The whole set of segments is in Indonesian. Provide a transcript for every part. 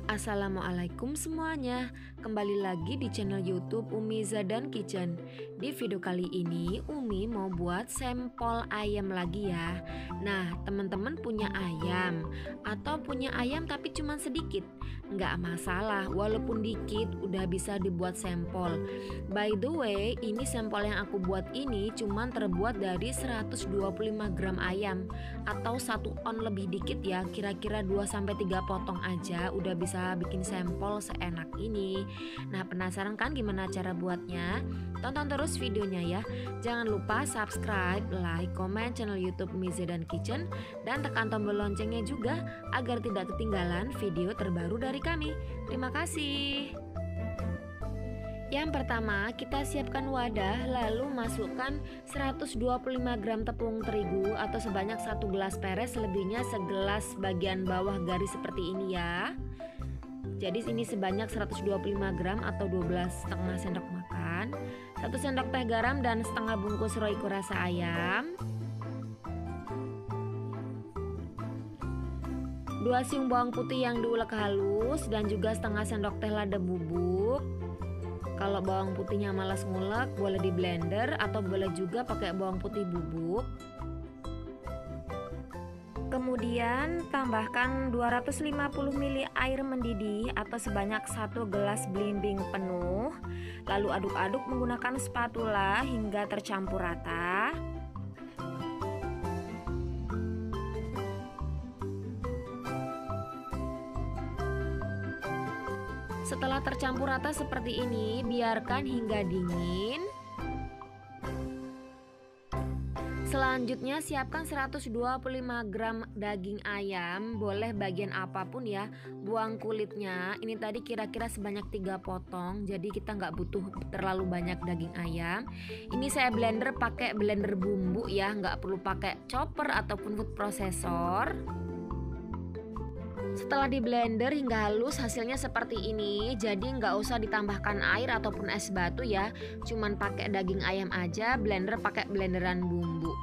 Assalamualaikum semuanya, kembali lagi di channel YouTube Umi Zadan Kitchen. Di video kali ini Umi mau buat sampel ayam lagi ya. Nah, teman-teman punya ayam atau punya ayam tapi cuma sedikit, nggak masalah, walaupun dikit udah bisa dibuat sampel. By the way, ini sampel yang aku buat ini cuma terbuat dari 125 gram ayam atau 1 on lebih dikit ya, kira-kira 2-3 potong aja udah bisa bikin sampel seenak ini. Nah, penasaran kan gimana cara buatnya? Tonton terus videonya ya. Jangan lupa subscribe, like, komen channel YouTube Umi Zadan Kitchen dan tekan tombol loncengnya juga agar tidak ketinggalan video terbaru dari kami. Terima kasih. Yang pertama, kita siapkan wadah lalu masukkan 125 gram tepung terigu atau sebanyak 1 gelas peres, selebihnya segelas bagian bawah garis seperti ini ya. Jadi ini sebanyak 125 gram atau 12,5 sendok makan, 1 sendok teh garam dan setengah bungkus Royco rasa ayam, 2 siung bawang putih yang diulek halus dan juga setengah sendok teh lada bubuk. Kalau bawang putihnya malas ngulek boleh di blender atau boleh juga pakai bawang putih bubuk. Kemudian tambahkan 250 ml air mendidih atau sebanyak 1 gelas belimbing penuh. Lalu aduk-aduk menggunakan spatula hingga tercampur rata. Setelah tercampur rata seperti ini, biarkan hingga dingin. Selanjutnya siapkan 125 gram daging ayam, boleh bagian apapun ya. Buang kulitnya, ini tadi kira-kira sebanyak 3 potong, jadi kita nggak butuh terlalu banyak daging ayam. Ini saya blender pakai blender bumbu ya, nggak perlu pakai chopper ataupun food processor. Setelah di blender hingga halus hasilnya seperti ini, jadi nggak usah ditambahkan air ataupun es batu ya, cuman pakai daging ayam aja, blender pakai blenderan bumbu.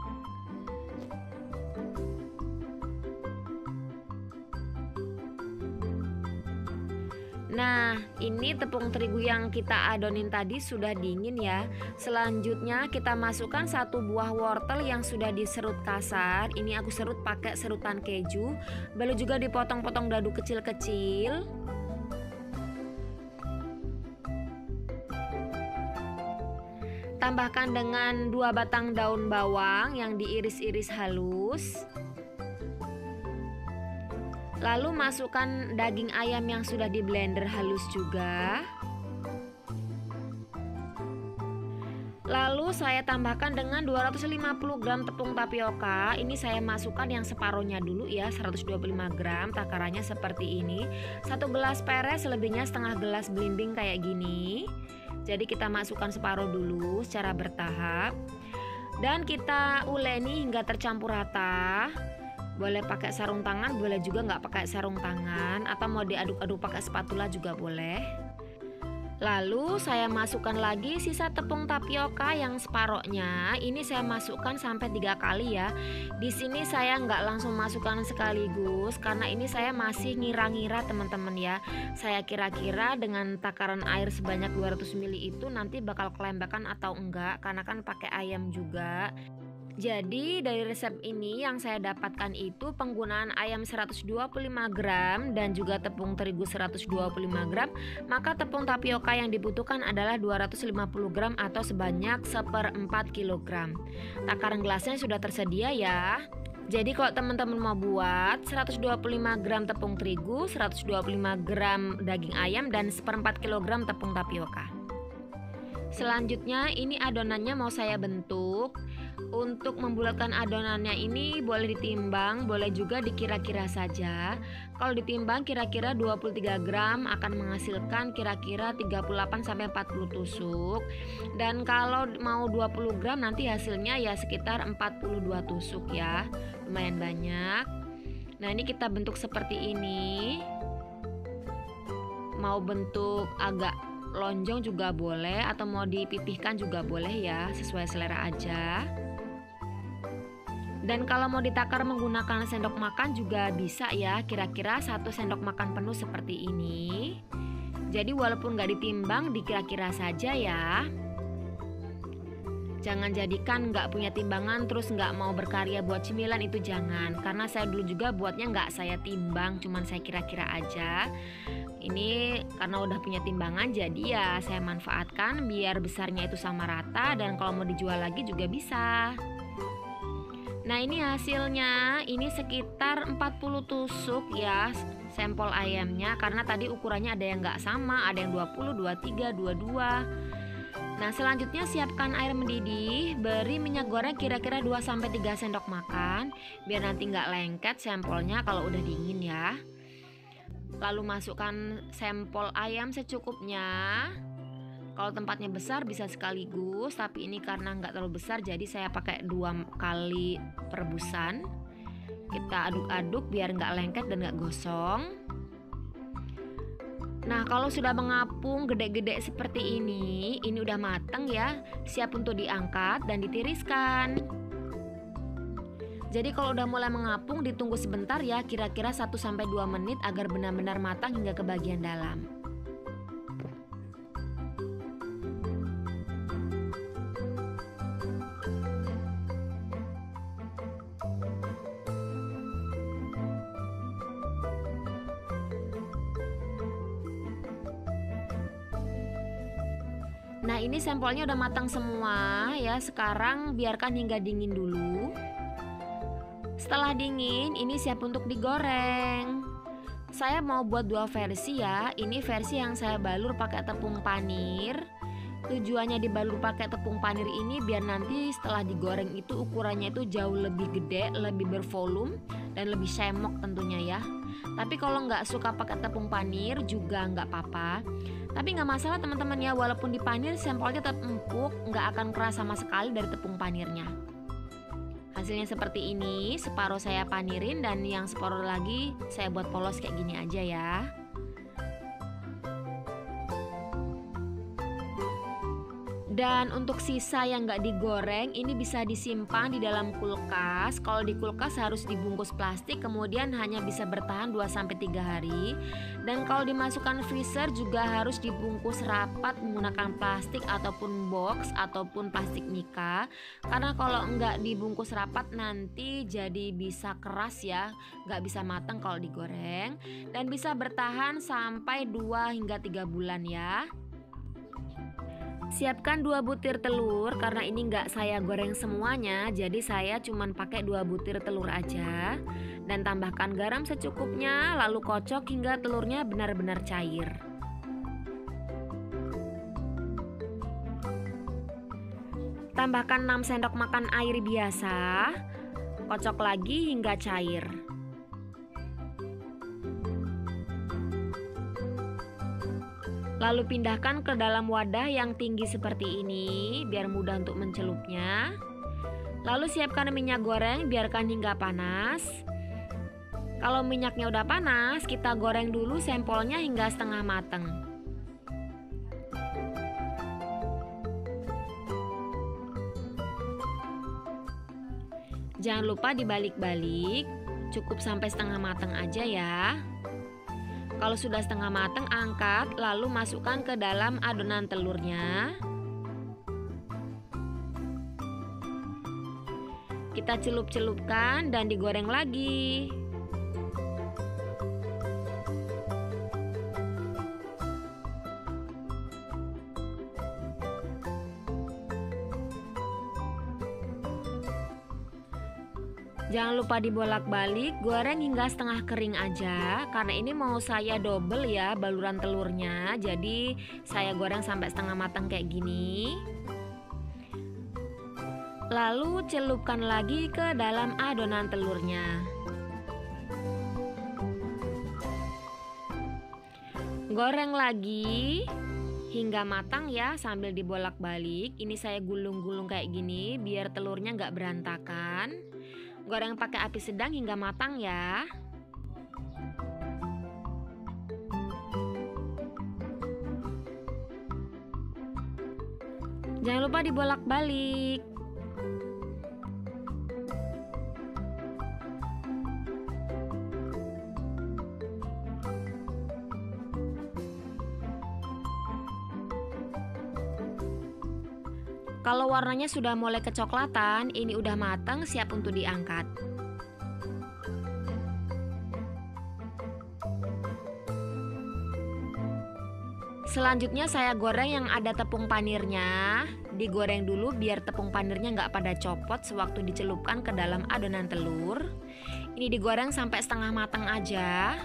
Nah, ini tepung terigu yang kita adonin tadi sudah dingin ya. Selanjutnya kita masukkan 1 buah wortel yang sudah diserut kasar. Ini aku serut pakai serutan keju. Boleh juga dipotong-potong dadu kecil-kecil. Tambahkan dengan 2 batang daun bawang yang diiris-iris halus. Lalu masukkan daging ayam yang sudah di blender halus juga. Lalu saya tambahkan dengan 250 gram tepung tapioka. Ini saya masukkan yang separohnya dulu ya, 125 gram, takarannya seperti ini. 1 gelas peres, selebihnya setengah gelas belimbing kayak gini. Jadi kita masukkan separuh dulu secara bertahap. Dan kita uleni hingga tercampur rata. Boleh pakai sarung tangan, boleh juga nggak pakai sarung tangan, atau mau diaduk-aduk pakai spatula juga boleh. Lalu saya masukkan lagi sisa tepung tapioka yang separohnya. Ini saya masukkan sampai 3 kali ya. Di sini saya nggak langsung masukkan sekaligus karena ini saya masih ngira-ngira teman-teman ya. Saya kira-kira dengan takaran air sebanyak 200 ml itu nanti bakal kelembakan atau enggak, karena kan pakai ayam juga. Jadi dari resep ini yang saya dapatkan itu penggunaan ayam 125 gram dan juga tepung terigu 125 gram, maka tepung tapioka yang dibutuhkan adalah 250 gram atau sebanyak 1/4 kg. Takaran gelasnya sudah tersedia ya. Jadi kalau teman-teman mau buat 125 gram tepung terigu, 125 gram daging ayam dan 1/4 kg tepung tapioka. Selanjutnya ini adonannya mau saya bentuk. Untuk membulatkan adonannya ini boleh ditimbang, boleh juga dikira-kira saja. Kalau ditimbang kira-kira 23 gram akan menghasilkan kira-kira 38-40 tusuk. Dan kalau mau 20 gram nanti hasilnya ya sekitar 42 tusuk ya. Lumayan banyak. Nah, ini kita bentuk seperti ini. Mau bentuk agak lonjong juga boleh, atau mau dipipihkan juga boleh ya, sesuai selera aja. Dan kalau mau ditakar menggunakan sendok makan juga bisa ya, kira-kira 1 sendok makan penuh seperti ini. Jadi walaupun nggak ditimbang, dikira-kira saja ya. Jangan jadikan nggak punya timbangan terus nggak mau berkarya buat cemilan, itu jangan. Karena saya dulu juga buatnya nggak saya timbang, cuman saya kira-kira aja. Ini karena udah punya timbangan, jadi ya saya manfaatkan biar besarnya itu sama rata, dan kalau mau dijual lagi juga bisa. Nah ini hasilnya, ini sekitar 40 tusuk ya sampel ayamnya, karena tadi ukurannya ada yang nggak sama, ada yang 20, 23, 22. Nah selanjutnya siapkan air mendidih, beri minyak goreng kira-kira 2-3 sendok makan, biar nanti nggak lengket sampelnya kalau udah dingin ya. Lalu masukkan sampel ayam secukupnya. Kalau tempatnya besar bisa sekaligus, tapi ini karena nggak terlalu besar jadi saya pakai 2 kali perebusan. Kita aduk-aduk biar nggak lengket dan nggak gosong. Nah kalau sudah mengapung gede-gede seperti ini udah matang ya, siap untuk diangkat dan ditiriskan. Jadi kalau udah mulai mengapung ditunggu sebentar ya, kira-kira 1-2 menit agar benar-benar matang hingga ke bagian dalam. Nah ini sampelnya udah matang semua ya. Sekarang biarkan hingga dingin dulu. Setelah dingin ini siap untuk digoreng. Saya mau buat 2 versi ya. Ini versi yang saya balur pakai tepung panir. Tujuannya dibalur pakai tepung panir ini biar nanti setelah digoreng itu ukurannya itu jauh lebih gede, lebih bervolume dan lebih semok tentunya ya. Tapi kalau nggak suka pakai tepung panir juga nggak apa-apa. Tapi nggak masalah teman-teman ya, walaupun dipanir sampelnya tetap empuk, nggak akan keras sama sekali dari tepung panirnya. Hasilnya seperti ini, separuh saya panirin dan yang separuh lagi saya buat polos kayak gini aja ya. Dan untuk sisa yang nggak digoreng ini bisa disimpan di dalam kulkas. Kalau di kulkas harus dibungkus plastik, kemudian hanya bisa bertahan 2-3 hari. Dan kalau dimasukkan freezer juga harus dibungkus rapat menggunakan plastik ataupun box ataupun plastik mika. Karena kalau nggak dibungkus rapat nanti jadi bisa keras ya, nggak bisa matang kalau digoreng. Dan bisa bertahan sampai 2-3 bulan ya. Siapkan 2 butir telur, karena ini nggak saya goreng semuanya, jadi saya cuman pakai 2 butir telur aja. Dan tambahkan garam secukupnya, lalu kocok hingga telurnya benar-benar cair. Tambahkan 6 sendok makan air biasa, kocok lagi hingga cair. Lalu pindahkan ke dalam wadah yang tinggi seperti ini biar mudah untuk mencelupnya. Lalu siapkan minyak goreng, biarkan hingga panas. Kalau minyaknya udah panas, kita goreng dulu sampelnya hingga setengah mateng. Jangan lupa dibalik-balik, cukup sampai setengah mateng aja ya. Kalau sudah setengah matang, angkat lalu masukkan ke dalam adonan telurnya. Kita celup-celupkan dan digoreng lagi. Jangan lupa dibolak-balik, goreng hingga setengah kering aja. Karena ini mau saya double ya baluran telurnya, jadi saya goreng sampai setengah matang kayak gini. Lalu celupkan lagi ke dalam adonan telurnya. Goreng lagi hingga matang ya sambil dibolak-balik. Ini saya gulung-gulung kayak gini biar telurnya nggak berantakan. Goreng pakai api sedang hingga matang ya. Jangan lupa dibolak-balik. Kalau warnanya sudah mulai kecoklatan, ini udah matang, siap untuk diangkat. Selanjutnya saya goreng yang ada tepung panirnya. Digoreng dulu biar tepung panirnya nggak pada copot sewaktu dicelupkan ke dalam adonan telur. Ini digoreng sampai setengah matang aja.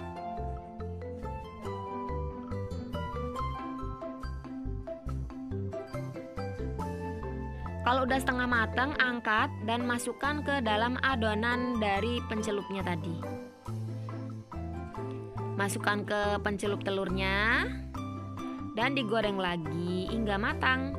Kalau udah setengah matang, angkat dan masukkan ke dalam adonan dari pencelupnya tadi. Masukkan ke pencelup telurnya dan digoreng lagi hingga matang.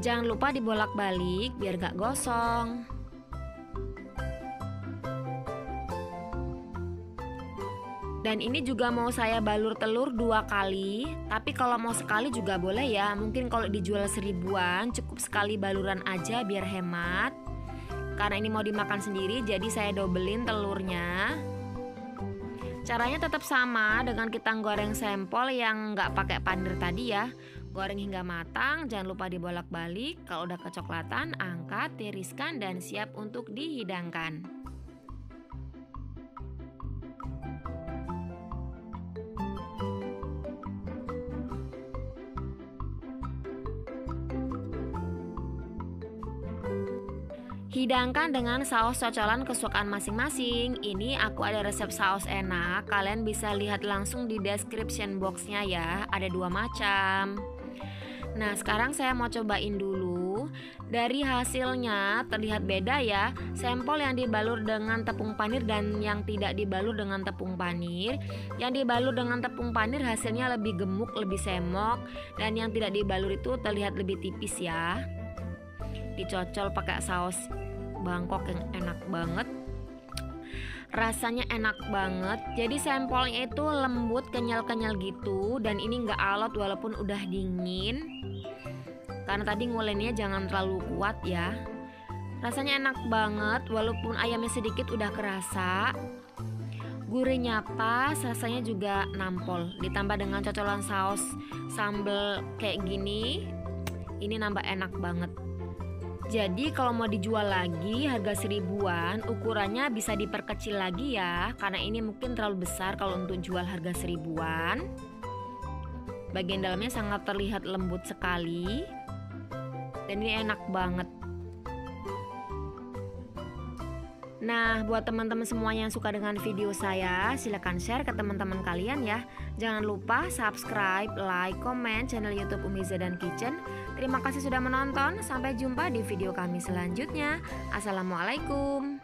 Jangan lupa dibolak-balik biar gak gosong. Dan ini juga mau saya balur telur 2 kali, tapi kalau mau sekali juga boleh ya. Mungkin kalau dijual 1000-an cukup sekali baluran aja biar hemat. Karena ini mau dimakan sendiri jadi saya dobelin telurnya. Caranya tetap sama dengan kita goreng sempol yang nggak pakai panir tadi ya. Goreng hingga matang, jangan lupa dibolak-balik. Kalau udah kecoklatan, angkat, tiriskan dan siap untuk dihidangkan. Hidangkan dengan saus cocolan kesukaan masing-masing. Ini aku ada resep saus enak. Kalian bisa lihat langsung di description boxnya ya. Ada 2 macam. Nah, sekarang saya mau cobain dulu. Dari hasilnya terlihat beda ya. Sampel yang dibalur dengan tepung panir dan yang tidak dibalur dengan tepung panir. Yang dibalur dengan tepung panir hasilnya lebih gemuk, lebih semok. Dan yang tidak dibalur itu terlihat lebih tipis ya. Dicocol pakai saus Bangkok yang enak banget. Rasanya enak banget. Jadi sampelnya itu lembut, kenyal-kenyal gitu. Dan ini nggak alot walaupun udah dingin. Karena tadi ngulennya jangan terlalu kuat ya. Rasanya enak banget walaupun ayamnya sedikit udah kerasa. Gurihnya pas, rasanya juga nampol. Ditambah dengan cocolan saus sambal kayak gini, ini nambah enak banget. Jadi kalau mau dijual lagi harga 1000-an, ukurannya bisa diperkecil lagi ya. Karena ini mungkin terlalu besar kalau untuk jual harga 1000-an. Bagian dalamnya sangat terlihat lembut sekali. Dan ini enak banget. Nah, buat teman-teman semua yang suka dengan video saya, silahkan share ke teman-teman kalian ya. Jangan lupa subscribe, like, komen channel YouTube Umi Zadan Kitchen. Terima kasih sudah menonton. Sampai jumpa di video kami selanjutnya. Assalamualaikum.